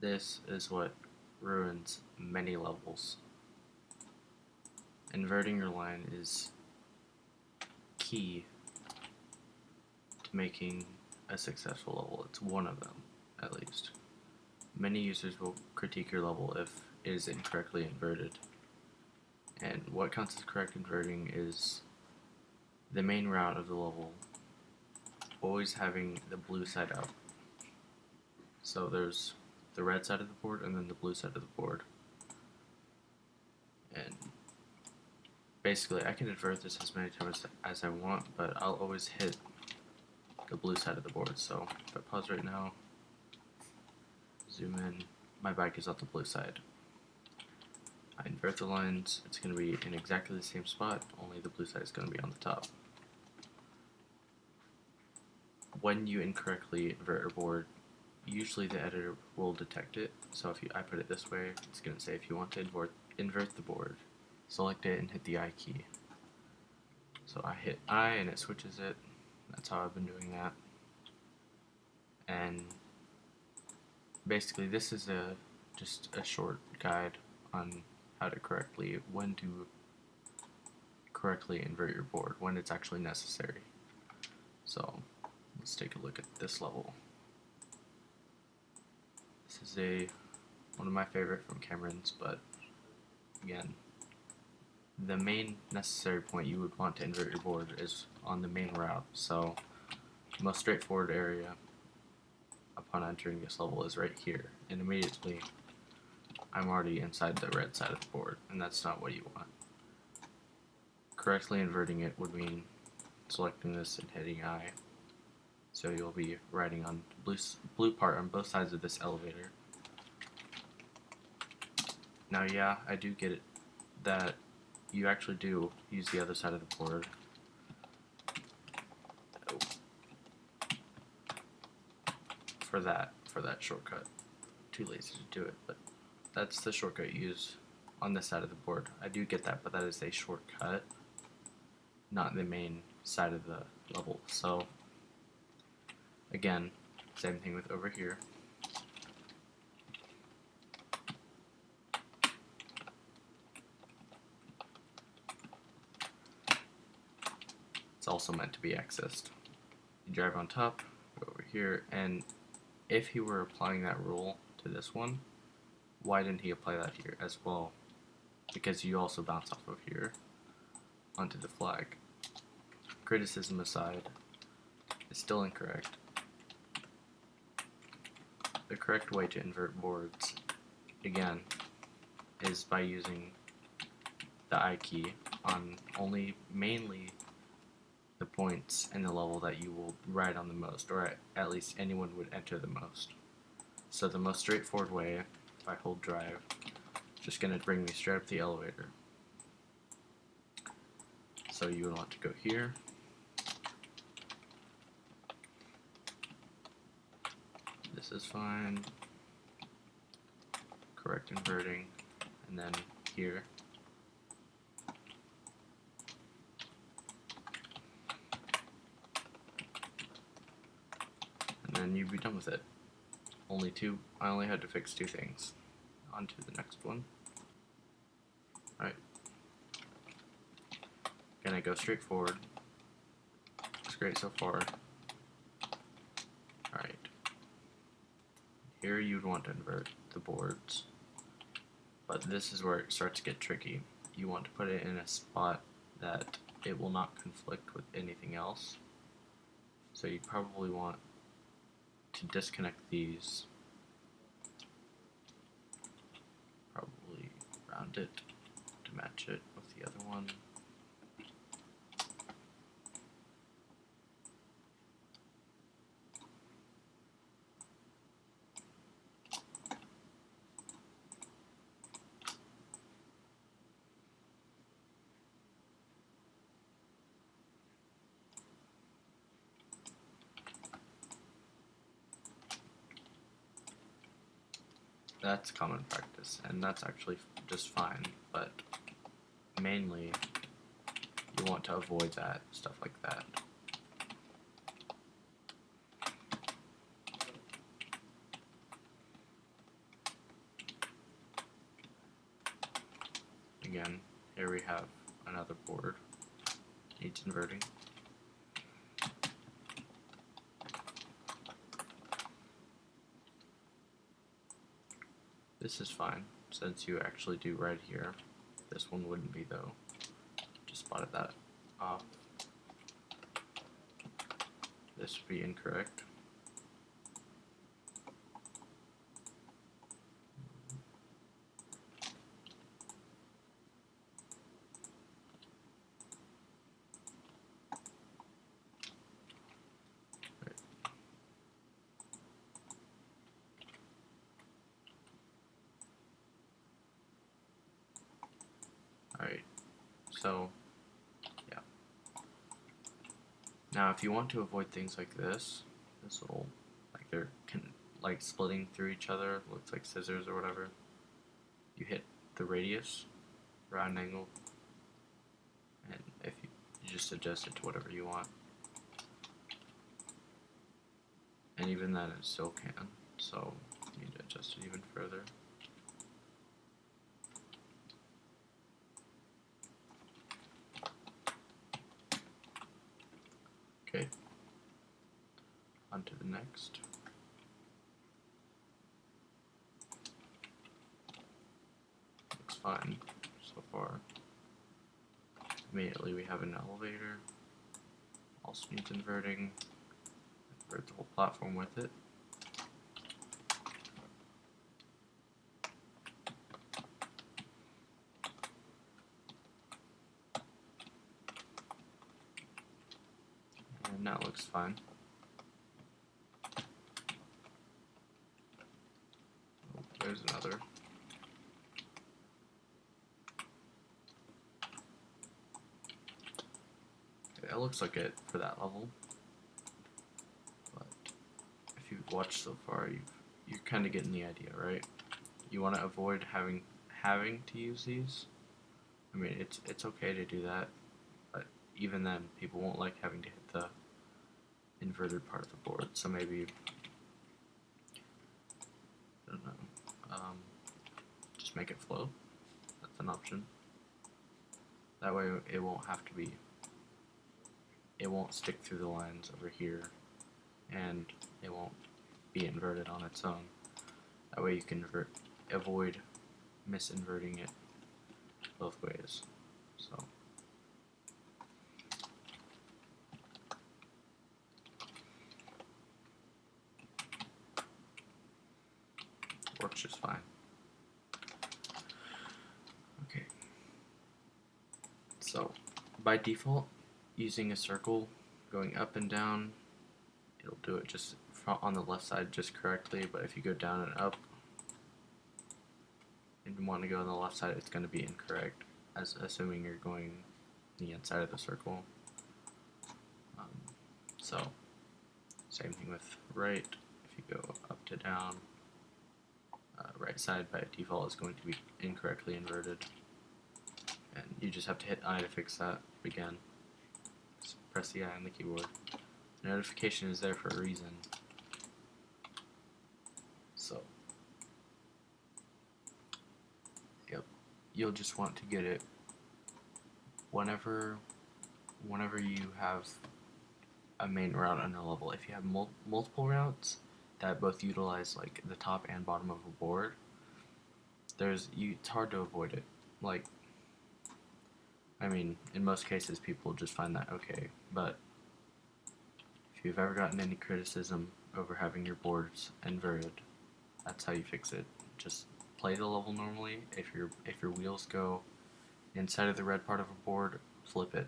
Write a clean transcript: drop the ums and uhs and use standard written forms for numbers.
This is what ruins many levels. Inverting your line is key to making a successful level. It's one of them, at least. Many users will critique your level if it is incorrectly inverted. And what counts as correct inverting is the main route of the level always having the blue side up. So there's the red side of the board and then the blue side of the board. And basically I can invert this as many times as I want, but I'll always hit the blue side of the board. So if I pause right now, zoom in, my bike is on the blue side. I invert the lines, it's going to be in exactly the same spot, only the blue side is going to be on the top. When you incorrectly invert a board, usually the editor will detect it. So if I put it this way, it's going to say if you want to invert the board, select it and hit the I key. So I hit I and it switches it. That's how I've been doing that. And basically this is just a short guide on how to when to correctly invert your board when it's actually necessary. So let's take a look at this level. This is one of my favorite from Cameron's, but again, the main necessary point you would want to invert your board is on the main route. So the most straightforward area upon entering this level is right here, and immediately I'm already inside the red side of the board, and that's not what you want. Correctly inverting it would mean selecting this and hitting I. So you'll be riding on the blue part on both sides of this elevator. Now yeah, I do get it that you actually do use the other side of the board. For that shortcut. Too lazy to do it, but that's the shortcut you use on this side of the board. I do get that, but that is a shortcut, not the main side of the level. So again, same thing with over here. It's also meant to be accessed. You drive on top, go over here, and if he were applying that rule to this one, why didn't he apply that here as well? Because you also bounce off of here onto the flag. Criticism aside, it's still incorrect. The correct way to invert boards, again, is by using the I key on mainly the points in the level that you will ride on the most, or at least anyone would enter the most. So the most straightforward way, if I hold drive, is just going to bring me straight up the elevator. So you would want to go here. This is fine. Correct inverting, and then here. And then you'd be done with it. I only had to fix 2 things. On to the next one. Alright. Gonna go straight forward. Looks great so far. Alright. Here you'd want to invert the boards. But this is where it starts to get tricky. You want to put it in a spot that it will not conflict with anything else. So you probably want to disconnect these. Probably round it to match it with the other one. That's common practice, and that's actually just fine, but mainly you want to avoid stuff like that. Here we have another board. Needs inverting. This is fine, since you actually do red here. This one wouldn't be though. Just spotted that off. This would be incorrect. Alright, so yeah. Now if you want to avoid things like this little, like they're like splitting through each other, looks like scissors or whatever, you hit the radius, round angle, and if you just adjust it to whatever you want. And even then it still can, so you need to adjust it even further. Okay, on to the next. Looks fine so far. Immediately we have an elevator, also needs inverting, invert the whole platform with it. And that looks fine. Oh, there's another. Okay, that looks like it for that level. But if you've watched so far, you're kind of getting the idea, right? You want to avoid having to use these. I mean, it's okay to do that, but even then, people won't like having to hit the inverted part of the board. So maybe, I don't know, just make it flow. That's an option. That way, it won't have to be. It won't stick through the lines over here, and it won't be inverted on its own. That way, you can avoid misinverting it both ways. So. Works just fine. Okay. So, by default, using a circle, going up and down, it'll do it just on the left side just correctly, but if you go down and up, and you want to go on the left side, it's going to be incorrect, assuming you're going the inside of the circle. So, same thing with right. If you go up to down, right side by default is going to be incorrectly inverted, and you just have to hit I to fix that again. Just press the I on the keyboard. The notification is there for a reason. So, yep, you'll just want to get it whenever you have a main route on a level. If you have multiple routes that both utilize like the top and bottom of a board, it's hard to avoid it. Like, I mean, in most cases, people just find that okay, but if you've ever gotten any criticism over having your boards inverted, that's how you fix it. Just play the level normally. If your wheels go inside of the red part of a board, flip it